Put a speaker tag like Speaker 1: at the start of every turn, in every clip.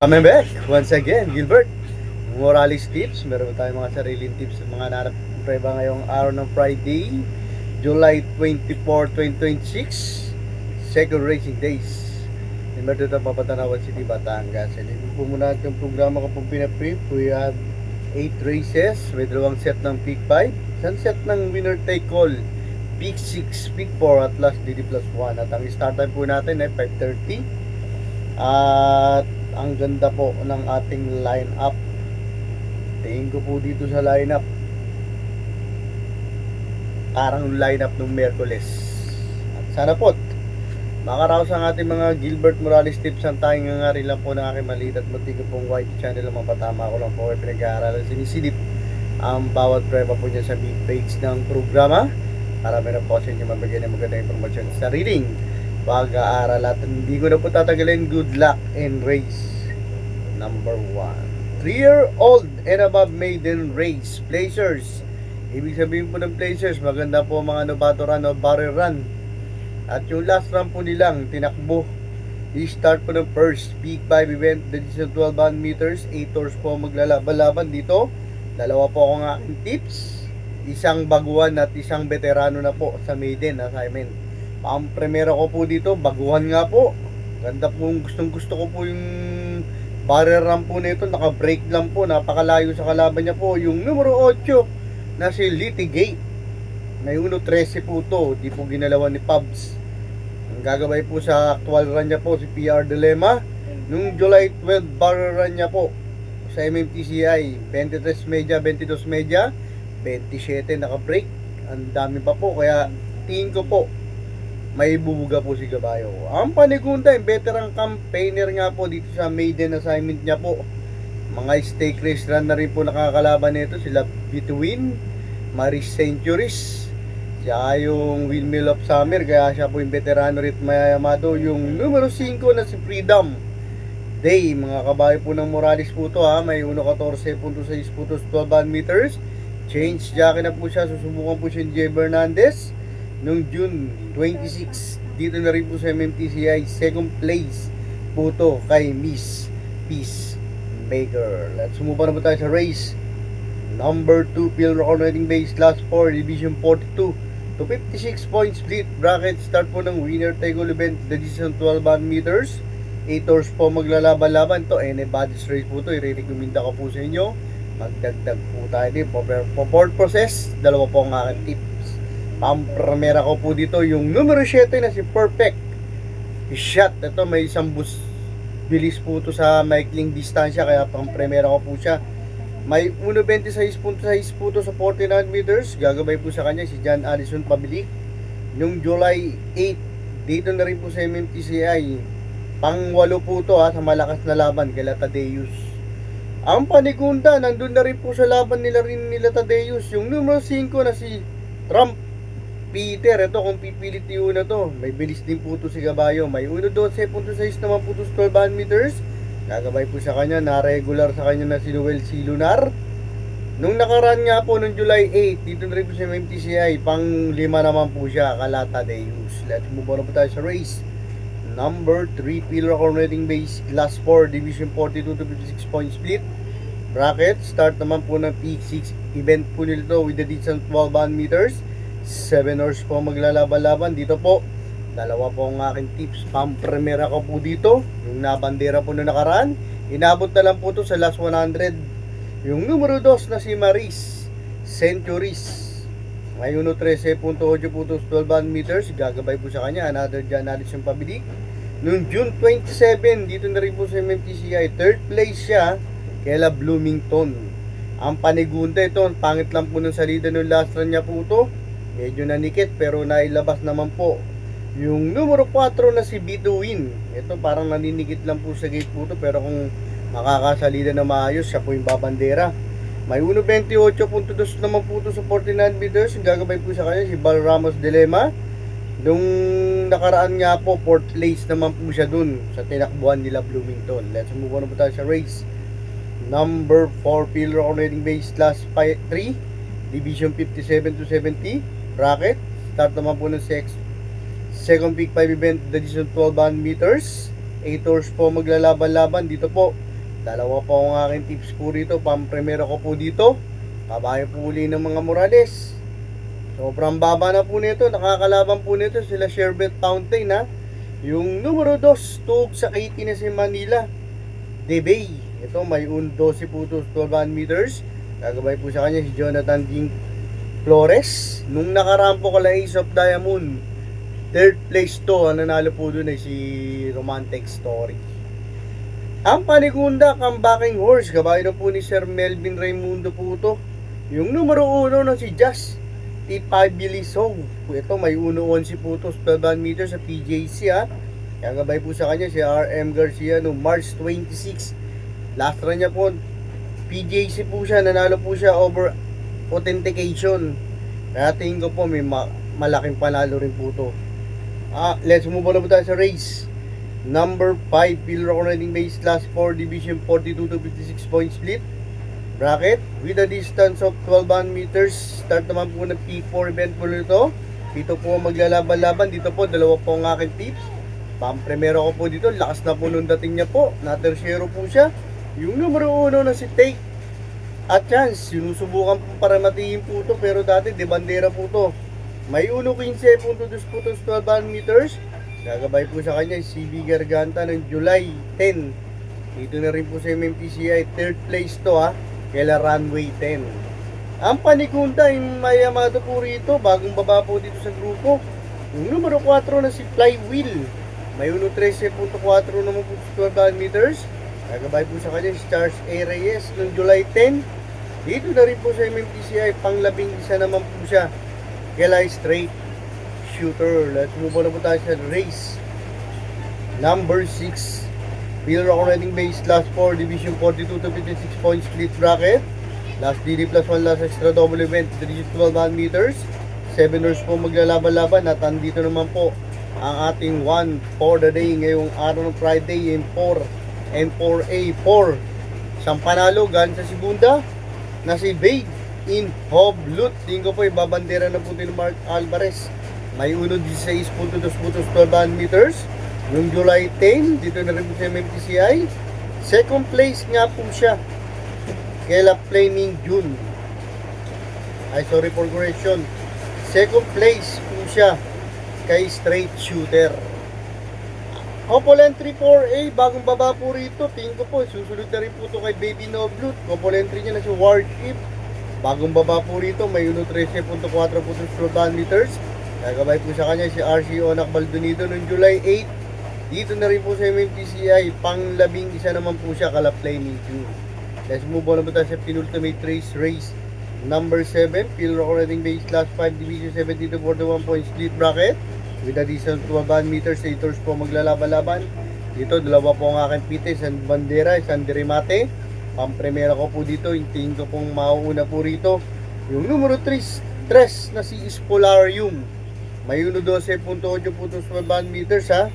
Speaker 1: Coming back once again, Gilbert. Morales tips. Meron tayong mga sariling tips sa mga nanap preba ngayong araw ng Friday, July 24, 2026. Second racing days. Number 2 Papatanawan City, Batangas. Hindi po muna itong programa ko pong pinaprip. We have 8 races. May dalawang set ng Peak 5. Isang set ng winner take all. Peak 6, Peak 4 at last DD plus 1. At ang start time po natin ay 5:30. At ang ganda po ng ating lineup. Tingin ko po dito sa lineup, parang lineup ng Merkules. At sana po makaraos ang ating mga Gilbert Morales tips. Ang tayong nga rin lang po ng aking maliit at muntik pong white channel. Ang mapatama ko lang po ay pinag-aaralan, sinisilip ang bawat preba po niya sa big page ng programa para meron po sa inyo mabigyan ng magandang informasyon sa reading pag-aaral. At hindi ko na po tatagalin. Good luck in race number 1. 3-year-old and above maiden race placers. Ibig sabihin po ng placers, maganda po mga novato run o barrel run. At yung last run po nilang tinakbo, i-start po ng first Peak 5 event, that is 1200 meters. 8 hours po maglalaban dito. Dalawa po akong aking tips, isang baguhan at isang veterano na po sa maiden assignment. Ang primero ko po dito, baguhan nga po. Ganda po, gustong gusto ko po yung barrel run po nito. Naka-break lang po, napakalayo sa kalaban niya po. Yung numero 8 na si Litigate. May 1.13 po to, di po ginalawan ni Pubs. Ang gagabay po sa actual run niya po si PR Dilemma. Nung July 12 barrel run niya po sa MMTCI, 23 media, 22 media, 27 naka-break. Ang dami pa po, kaya tingin ko po may bubuga po si Gabayo. Ang Panigunda, yung veteran campaigner nga po dito sa maiden assignment niya po. Mga stake race run na rin po nakakalaban nito. Sila Between, Maris Centuries, siya yung Windmill of Summer, kaya siya po yung veterano rin mayamado. Yung numero 5 na si Freedom Day, mga kabayo po ng Morales po to ha. May 1.14.6 po to 1200 meters. Change jacket na po siya. Susubukan po siya ni Jay Bernandez nung June 26. Dito na rin po sa MMTCI. Second place po to kay Miss Peacemaker. Let's move on na po tayo sa race number 2, Pilrock Riding Base Class 4, Division 42 to 56 points split bracket. Start po ng winner take all event, the distance 1200 meters. 8 hours po maglalaban-laban to. Anybody's race po to. I-recommenda ko po sa inyo. Magdagdag po tayo din po board process. Dalawa po ang aking tips. Pampremera ko po dito yung numero 7 na si Perfect Shot. Ito may isang bilis po to sa maikling distansya, kaya pampremera ko po siya. May 1.26.6 po to sa 49 meters. Gagabay po sa kanya si John Allison Pabilik. Yung July 8, dito na rin po sa MMTCI. Pang-8 po to sa malakas na laban kay Tadeus. Ang Panigunda, nandun na rin po sa laban nila Tadeus. Yung numero 5 na si Trump Peter, ito kung pipilit yung na to, may bilis din po to si Gabayo. May 1.12.6 naman po to sa 1200 meters. Gagabay po sa kanya, na-regular sa kanya na si Noel C. Lunar. Nung nakaraan nga po, nung July 8, dito na rin po sa MMTCI, pang 5 naman po siya, Kalata Deus. Let's move on po tayo sa race number 3, Pilrock Riding Base Class 4, Division 42 to 56 point split bracket. Start naman po ng Peak 6 event po nito with the distance 1200 meters. 7 hours po maglalaban-laban dito po. Dalawa po ang aking tips. Pampremera ko po dito, yung nabandera po na nakaraan, inabot na lang po to sa last 100. Yung numero 2 na si Maris Centuries, may 1.13.8 po to 1200 meters. Gagabay po sa kanya another John Allison Pabilik. Noong June 27, dito na rin po sa MMTCI, third place siya kay La Bloomington. Ang Panigunda, ito ang pangit lang po ng salida ng last run niya po to. Medyo nanikit pero nailabas naman po yung numero 4 na si Between. Ito parang naninikit lang po sa gate po to, pero kung makakasalida na maayos, siya po yung babandera. May 1.28.2 naman po to sa 49 meters. Gagabay po sa kanya si Val Ramos Dilemma. Nung nakaraan nga po, 4th place naman po siya dun sa tinakbuhan nila Bloomington. Let's move on po tayo sa race number 4, Pilrock Riding Base Class 3, Division 57 to 70 bracket. Start naman po ng second Peak 5 event, the distance 1200 meters. 8 hours po maglalaban-laban dito po Dalawa po ang aking tips po rito. Pampremero ko po dito. Kabayo po uli ng mga Morales. Sobrang baba na po nito. Nakakalaban po nito sila Sherbet Fountain ha. Yung numero 2, tug sa Katy na si Manila. Debay. Ito may 12 putos 12 meters. Gagabay po sa kanya si Jonathan Ding Flores. Nung nakarampo kala Ace of Diamond, third place to. Ang nanalo po dun ay si Romantic Story. Ang Panigunda, comebacking horse. Kabayo na po ni Sir Melvin Raimundo po ito. Yung numero 1 na si Just T5 Bilisong. Ito may 1-11 putos 12 meters sa PJC ha. Kagabay po sa kanya si RM Garcia no March 26. Last run niya po PJC po siya, nanalo po siya over authentication. Kaya tingin ko po may malaking panalo rin po to. Let's move on na po tayo sa race. Number 5, Pilrock Riding Base Class 4 Division 42 to 56 point split bracket with a distance of 12 meters. Start naman po ng P4 event po nito. Dito po maglalaban-laban. Dito po dalawa po ang aking tips. Pampremero ko po dito. Lakas na po nung dating niya po. Na-tertiero po siya. Yung numero 1 na si Take at Chance, sinusubukan po para matiin po to, pero dati de bandera po to. May 1.15 puntos putos 12 meters. Gagabay po sa kanya si CB Garganta ng July 10. Dito na rin po sa MMPCI, third place to ha, kaila runway 10. Ang Panigunda yung may amado po rito, bagong baba po dito sa grupo. Yung numero 4 na si Flywheel, may 1.13.4 naman po 12 meters. Gagabay po sa kanya si Charles A. Reyes noong July 10. Dito na rin po sa MMPCI, pang-11 naman po siya. Kaya straight shooter. Let's move on na po tayo sa race. Number 6, Pilrock Riding Base Class 4 Division 42 to 56 point split bracket. Last DD plus 1 last extra double event, 12 meters. 7 hours po maglalaban-laban at andito naman po ang ating 1 for the day ngayong araw ng Friday M4A4. Isang panalo gan sa segunda na si Bade in Hoblut. Tingin ko po ibabandera na po ni Mark Alvarez. May 1.16 putos 12 meters. Yung July 10, dito na rin po sa MMTCI. Second place nga po siya kaila Flaming June. Sorry for correction. Second place po siya kay Straight Shooter. Couple entry 4A, bagong baba po rito. Tingin ko po, susunod na rin po ito kay Baby Noblut. Couple entry niya na si Warship. Bagong baba po rito, may 1.13.4 putos 12 meters. Gagabay po sa kanya si RC Onak Baldonido noong July 8. Dito na rin po sa MMTCI, pang-11 naman po siya kala Flaming June. Let's move on na po tayo sa penultimate race. Number 7, Pilrock Riding Base Class 5 Division 70 to 41 point split bracket. With a distance 12 meters, 8 hours po maglalaban-laban. Dito, dalawa po ang aking pites, isang bandera, isang dirimate. Pampremera ko po dito, yung tingin ko pong mauuna po rito. Yung numero 3 na si Spolarium. May 1.12.8 putos 12 meters ha.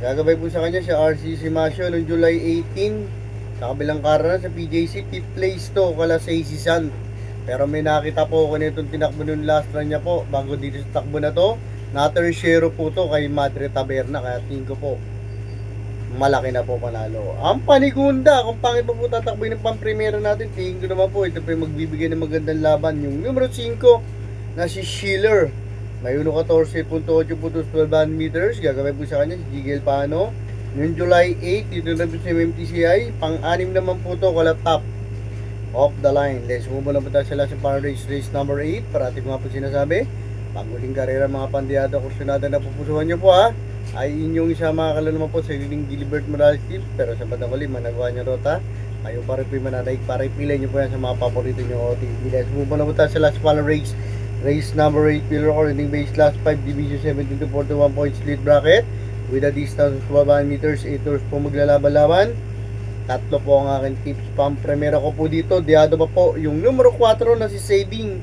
Speaker 1: Gagabay po sa kanya si RC Simasio noong July 18. Sa kabilang karana sa PJC, 5th place to, kala sa Isisan. Pero may nakita po ako nitong tinakbo nung last run niya po, bago dito sa takbo na to. Na-tertiero po to kay Madre Taberna, kaya tingin ko po malaki na po panalo. Ang Panigunda, kung pangit pa po tatakbo ng pang-primera natin, tingin ko naman po ito po yung magbibigay ng magandang laban. Yung numero 5 na si Schiller, may 1.14.8 putos 12 meters. Gagawin po sa kanya si Jigel Pano. Yung July 8, dito na po sa MMTCI, pang-6 naman po to kala top off the line. Let's move on na po tayo sa last race number 8. Parati ko nga po sinasabi, pag-uling karera mga pandiyado, kursunada na pupusuhan nyo po ha, ay inyong isa makakala naman po sa liling Gilbert Morales Tips. Pero sa bandang huli, managawa nyo rota. Ayaw pa rin po yung mananaig, para ipilay nyo po yan sa mga paborito nyo OTV. Let's move on na po tayo sa last race. Race number 8, Pilrock Riding Base Class 5 Division 17 to 41 point split bracket. With a distance of 12 meters, 8 hours po maglalaban-laban. Tatlo po ang aking tips. Pampremera ko po dito, diado pa po yung numero 4 na si Saving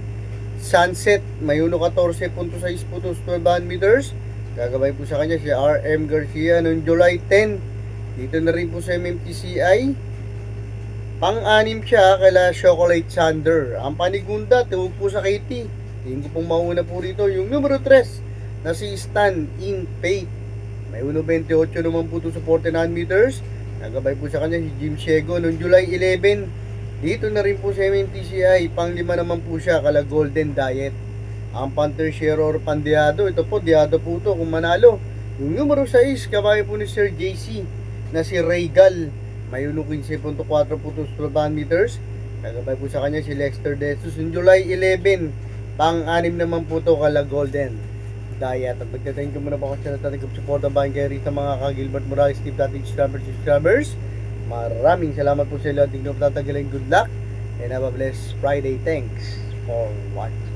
Speaker 1: Sunset, may 1.14.6 putos 12 meters. Gagabay po sa kanya si RM Garcia noong July 10. Dito na rin po sa MMTCI. Pang-6 siya kaila Chocolate Thunder. Ang Panigunda, tuwag po sa Katy. Tingin ko pong mauna po rito yung numero 3 na si Stan in Faith. May 1.28 naman po ito sa 49 meters. Nagabay po sa kanya si Jim Siego noong July 11. Dito na rin po sa MNTCI. Pang-5 naman po siya kala Golden Diet. Ang Panther Share or Pandiado. Ito po, Diado po to kung manalo. Yung numero 6, kabayo po ni Sir JC na si Regal. May 15.4 po to 12 meters. Nagabay po sa kanya si Lexter Desus. Yung July 11, pang-6 naman po to kala Golden Diet. At magta-thank you muna po ako sa natin kung support ang bahan kayo rito mga ka-Gilbert Morales, Steve Dating subscribers. Maraming salamat po sa inyo. Tingnan po tatagaling. Good luck and have a blessed Friday. Thanks for watching.